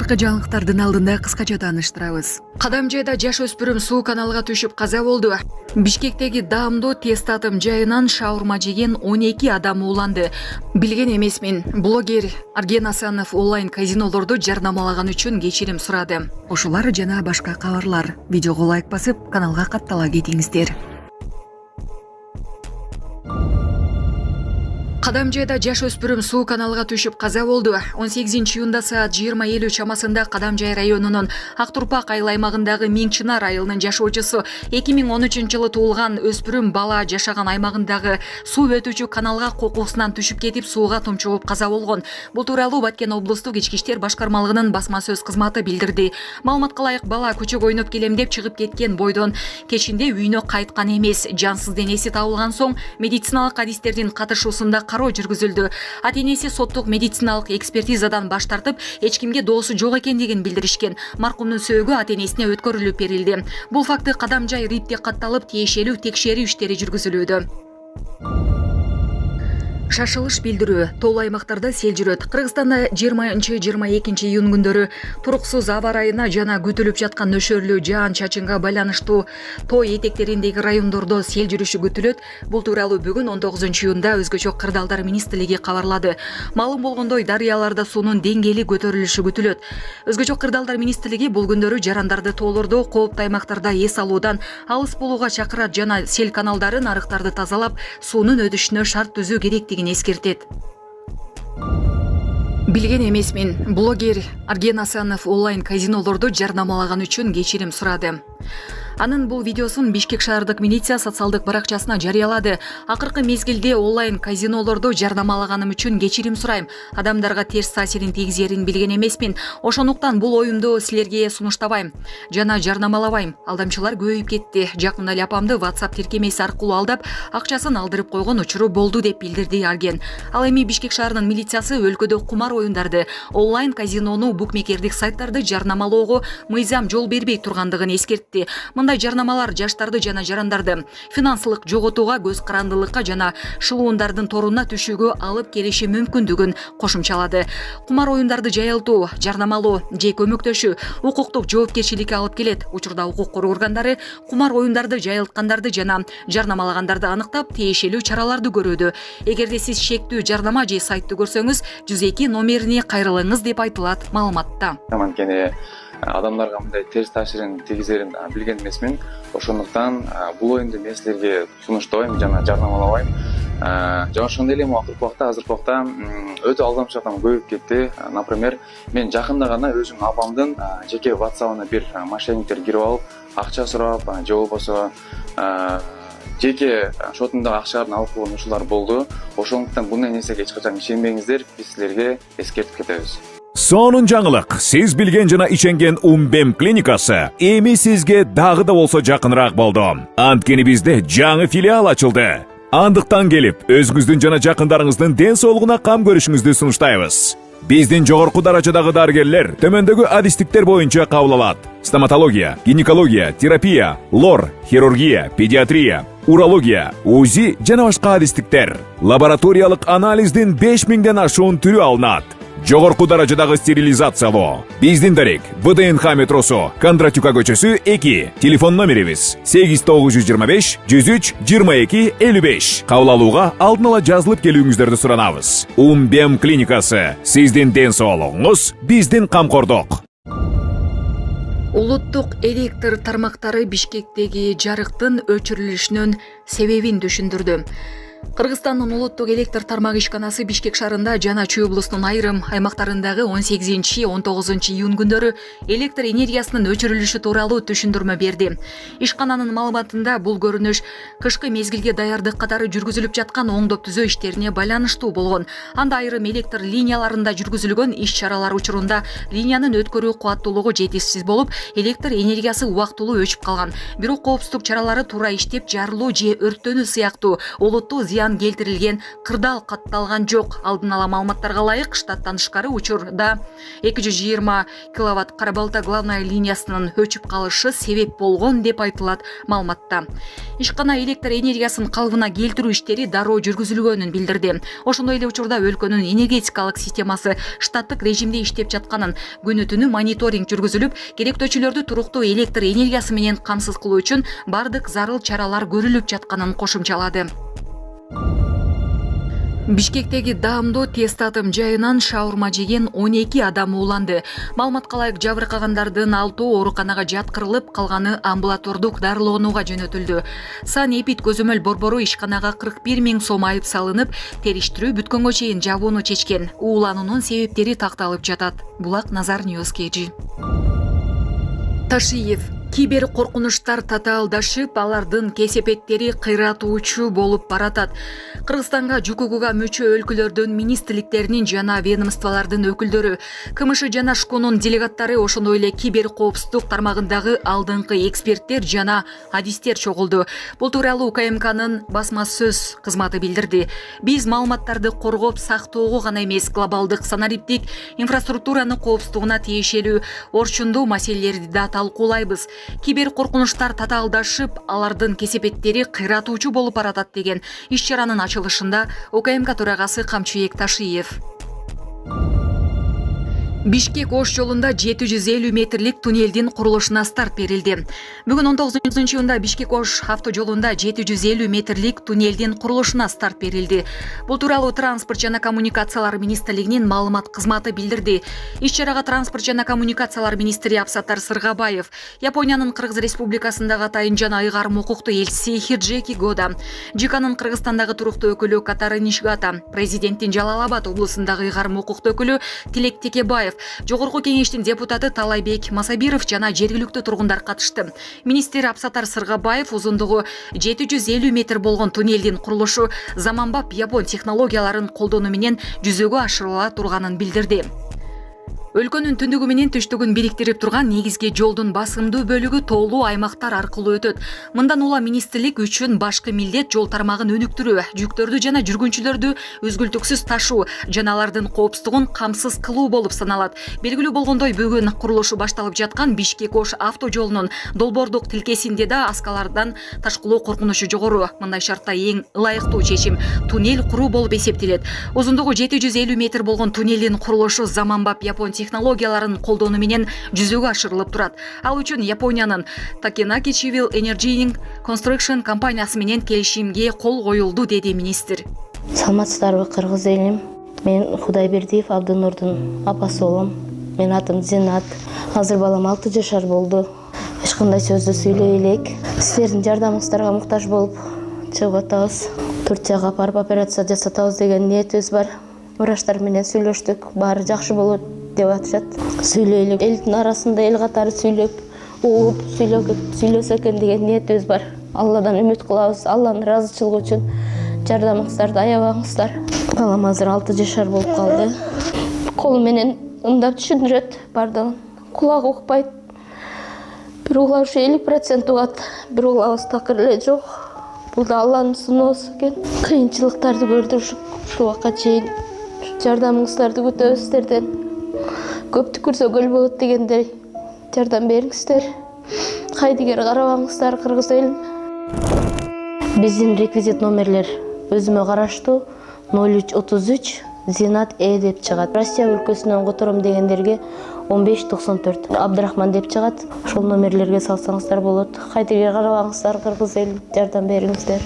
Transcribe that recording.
Акыркы жаңылыктардын алдында кыскача тааныштырабыз. Кадамжайда жаш өспүрүм суу каналга түшүп каза болду. Бишкектеги даамдуу тест атым жайынан шаурма жеген 12 адам ууланды. Билген эмесмин, блогер Арген Асанов онлайн казинолорду жарнамалаган үчүн кечирим сурады. Ушулар жана башка кабарлар. Видеого лайк басып, каналга каттала кетиңиздер. Кадамжайда жаш өспүрүм суу каналга түшүп каза болду. 18-июнда саат 20:50 чамасында Кадамжай районунун Актурпак айыл аймагындагы Миңчинар айылынын жашоочусу 2013-жылы туулган өспүрүм бала жашаган аймагындагы суу өтүүчү каналга кокусунан түшүп кетип, сууга тумчугуп каза болгон. Бул тууралуу Баткен облустук ички иштер башкармалыгынын басма сөз кызматы билдирди. Маалыматка ылайык, бала көчөгө ойноп келем деп чыгып кеткен бойдон кечинде үйүнө кайткан эмес. Жансыз денеси табылган соң медициналык адистердин катышуусунда кароо жүргүзүлдү. Ата-энеси соттук медициналык экспертизадан баш тартып, эч кимге доосу жок экендигин билдиришкен. Маркумдун сөөгү ата-энесине өткөрүлүп берилди. Бул факты Кадамжай РИПте катталып, тиешелүү текшерүү иштери жүргүзүлүүдө. Шашылыш билдирүү. Тоолуу аймактарда сел жүрөт. Кыргызстанда 20-22 июнь күндөрү туруксуз аба ырайына жана күтүлүп жаткан нөшөрлүү жаан-чачынга байланыштуу тоо этектериндеги райондордо сел жүрүшү күтүлөт. Бул тууралуу бүгүн 19 июнда Өзгөчө кырдаалдар министрлиги кабарлады. Маалым болгондой, дарыяларда суунун деңгээли көтөрүлүшү күтүлөт. Өзгөчө кырдаалдар министрлиги бул күндөрү жарандарды тоолордо, кооптуу аймактарда эс алуудан алыс болууга чакырат жана сел каналдарын, арыктарды тазалап, суунун өтүшүнө шарт түзүү керектигин эскертет. Билген эмесмин, блогер Арген Асанов онлайн казинолорду жарнамалаган үчүн кечирим сурады. Анын бул видеосун Бишкек шаардык милиция социалдык баракчасына жарыялады. Акыркы мезгилде онлайн казинолорду жарнамалаганым үчүн кечирим сурайм. Адамдарга терс таасирин тийгизерин билген эмесмин. Ошондуктан бул оюмду силерге сунуштабайм жана жарнамалабайм. Алдамчылар көбөйүп кетти. Жакында эле апамды WhatsApp тиркемеси аркылуу алдап, акчасын алдырып койгон учуру болду деп билдирди Арген. Ал эми Бишкек шаарынын милициясы өлкөдө кумар оюндарды, онлайн казинону, букмекердик сайттарды жарнамалоого мыйзам жол бербей тургандыгын эскертти. Мындай жарнамалар жаштарды жана жарандарды финансылык жоготууга, көз карандылыкка жана шылуундардын торуна түшүүгө алып келиши мүмкүндүгүн кошумчалады. Кумар оюндарды жайылтуу, жарнамалоо же көмөктөшүү укуктук жоопкерчиликке алып келет. Учурда укук коргоо органдары кумар оюндарды жайылткандарды жана жарнамалагандарды аныктап, тиешелүү чараларды көрүүдө. Эгерде сиз шектүү жарнама же сайтты көрсөңүз, 102 номерине кайрылыңыз деп айтылат маалыматта. Адамдарга мындай терс таасирин тийгизерин билген эмесмин. Ошондуктан бул оюнду мен силерге сунуштабайм жана жарнамалабайм. Жана ошондой эле акыркы убакта өтө алдамчылыктан көбөйүп кетти. Например, мен жакында гана өзүмдүн апамдын жеке WhatsApp-ына бир мошенниктер кирип алып, акча сурап, же болбосо жеке шотундагы акчаларын алып койгон ушулар болду. Ошондуктан bunday нерсеге эч качан ишенбеңиздер, биз силерге эскертип кетебиз. Сонун жаңылык, сиз билген жана ишенген Умбем клиникасы эми сизге дагы да болсо жакыныраак болду. Анткени бизде жаңы филиал ачылды. Андыктан келип, өзүңүздүн жана жакындарыңыздын ден соолугуна кам көрүшүңүздү сунуштайбыз. Биздин жогорку даражадагы дарыгерлер төмөндөгү адистиктер боюнча кабыл алат: стоматология, гинекология, терапия, лор, хирургия, педиатрия, урология, УЗИ жана башка адистиктер. Лабораториялык анализдин 5000ден ашуун түрү алынат. Жогорку даражадагы стерилизациялоо. Биздин дарек ВДНХ метросу, Кондратюка көчөсү 2. Телефон номерибиз 8925 103 22 55. Кабыл алууга алдын ала жазылып келүүңүздөрдү суранабыз. Умбем клиникасы. Сиздин ден соолугуңуз, биздин камкордук. Улуттук электр тармактары Бишкектеги жарыктын өчүрүлүшүнүн себебин түшүндүрдү. Кыргызстандын улуттук электр тармагы ишканасы Бишкек шаарында жана Чүй облусунун айрым аймактарындагы 18-19 июнь күндөрү электр энергиясынын өчүрүлүшү тууралуу түшүндүрмө берди. Ишкананын маалыматында бул көрүнүш кышкы мезгилге даярдык катары жүргүзүлүп жаткан оңдоп түзөө иштерине байланыштуу болгон. Анда айрым электр линияларында жүргүзүлгөн иш-чаралар учурунда линиянын өткөрүү кубаттуулугу жетишсиз болуп, электр энергиясы убактылуу өчүп калган. Бирок коопсуздук чаралары туура иштеп, жарылуу же өрттөнүү сыяктуу олуттуу зыян келтирилген кырдаал катталган жок. Алдын ала маалыматтарга ылайык, штаттан тышкары учурда 220 киловатт Кара-Балта главная линиясынын өчүп калышы себеп болгон деп айтылат маалыматта. Ишкана электр энергиясын калыбына келтирүү иштери дароо жүргүзүлгөнүн билдирди. Ошондой эле учурда өлкөнүн энергетикалык системасы штаттык режимде иштеп жатканын, күнү-түнү мониторинг жүргүзүлүп, керектөөчүлөрдү туруктуу электр энергиясы менен камсыз кылуу үчүн бардык зарыл чаралар көрүлүп жатканын кошумчалады. Бишкектеги даамдуу тест атым жайынан шаурма жеген 12 адам ууланды. Маалыматка ылайык, жабыркагандардын 6 ооруканага жаткырылып, калганы амбулатордук дарылоонууга жөнөтүлдү. Сан-эпид көзөмөл борбору ишканага 41 000 сом айып салынып, териштирүү бүткөнгө чейин жабууну чечкен. Уулануунун себептери такталып жатат. Булак Назар Ньюс KG. Ташиев. Кибер коркунучтар татаалдашып, алардын кесепеттери кыйратуучу болуп баратат. Кыргызстанга ЖКГга мүчө өлкөлөрдүн министрликтеринин жана ведомстволордун өкүлдөрү, КМШ жана ШКОнун делегаттары, ошондой эле кибер коопсуздук тармагындагы алдыңкы эксперттер жана адистер чогулду. Бул тууралуу УКМКнын басма сөз кызматы билдирди. Биз маалыматтарды коргоп сактоого гана эмес, глобалдык санариптик инфраструктуранын коопсуздугуна тиешелүү орчундуу маселелерди да талкуулайбыз. Кибер коркунучтар татаалдашып, алардын кесепеттери кыйратуучу болуп баратат деген иш-чаранын ачылышында УКМК төрагасы Камчыбек Ташиев. Бишкек-Ош жолунда 750 метрлик туннелдин курулушуна старт берилди. Бүгүн 19-июнда Бишкек-Ош автожолунда 750 метрлик туннелдин курулушуна старт берилди. Бул тууралуу Транспорт жана коммуникациялар министрлигинин маалымат кызматы билдирди. Иш-чарага Транспорт жана коммуникациялар министри Абсаттар Сыргабаев, Япониянын Кыргыз Республикасындагы атайын жана ыйгарым укуктуу элчиси Хиджеки Года, ЖКнын Кыргызстандагы туруктуу өкүлү Катары Нишгата, президенттин Жалал Абад облусундагы ыйгарым укуктуу өкүлү Тилек Текебаев, Жогорку кеңештин депутаты Талайбек Масабиров жана жергиликтүү тургундар катышты. Министр Абсаттар Сыргабаев узундугу 750 метр болгон туннелдин курулушу заманбап япон технологияларын колдонуу менен жүзөгө ашырыла турганын билдирди. Өлкөнүн түндүгү менен түштүгүн бириктирип турган негизги жолдун басымдуу бөлүгү тоолуу аймактар аркылуу өтөт. Мындан ула министрлик үчүн башкы милдет жол тармагын өнүктүрүү, жүктөрдү жана жүргүнчүлөрдү үзгүлтүксүз ташуу жана алардын коопсуздугун камсыз кылуу болуп саналат. Белгилүү болгондой, бүгүн курулушу башталып жаткан Бишкек-Ош автожолунун долбоордук тилкесинде да аскалардан ташкылоо коркунучу жогору. Мындай шартта эң ылайыктуу чечим туннель куруу болуп эсептелет. Узундугу 750 метр болгон туннелдин курулушу заманбап япон технологияларын колдонуу менен жүзөгө ашырылып турат. Ал үчүн Япониянын Takenaki Civil Engineering Construction компаниясы менен келишимге кол коюлду, деди министр. Саламатсыздарбы, кыргыз элим? Мен Кудайбердиев Абдынурдун апасы болом. Мен атым Зинат. Азыр балам 6 жашар болду. Эч кандай сөздү сүйлөй элек. Силердин жардамыңыздарга муктаж болуп чыгып атабыз. Турцияга барып операция жасатабыз деген ниетибиз бар. Врачтар менен сүйлөштүк. Баары жакшы болот деп атышат. Сүйлөйлүк. Элдин арасында эл катары сүйлөп, угуп сүйлөсө экен деген ниетибиз бар. Алладан үмүт кылабыз. Алланын ыраазычылыгы үчүн жардамыңыздарды аябаңыздар. Балам азыр 6 жашар болуп калды. Колу менен ымдап түшүндүрөт бардыгын. Кулагы укпайт. Бир угла ушу 50% угат. Бир углабыз такыр эле жок. Бул да Алланын сыноосу экен. Кыйынчылыктарды көрдүк ушул убакка чейин. Жардамыңыздарды күтөбүз сиздерден. Көптү көрсөгөл болот дегендей жардам бериңиздер. Кайдыгер карабаңыздар, кыргыз элин. Биздин реквизит номерлер өзүмө караштуу 0333 Зинат деп чыгат. Россия өлкөсүнөн котором дегендерге 1594 Абдрахман деп чыгат. Ошол номерлерге салсаңыздар болот. Кайдыгер карабаңыздар, кыргыз элин, жардам бериңиздер.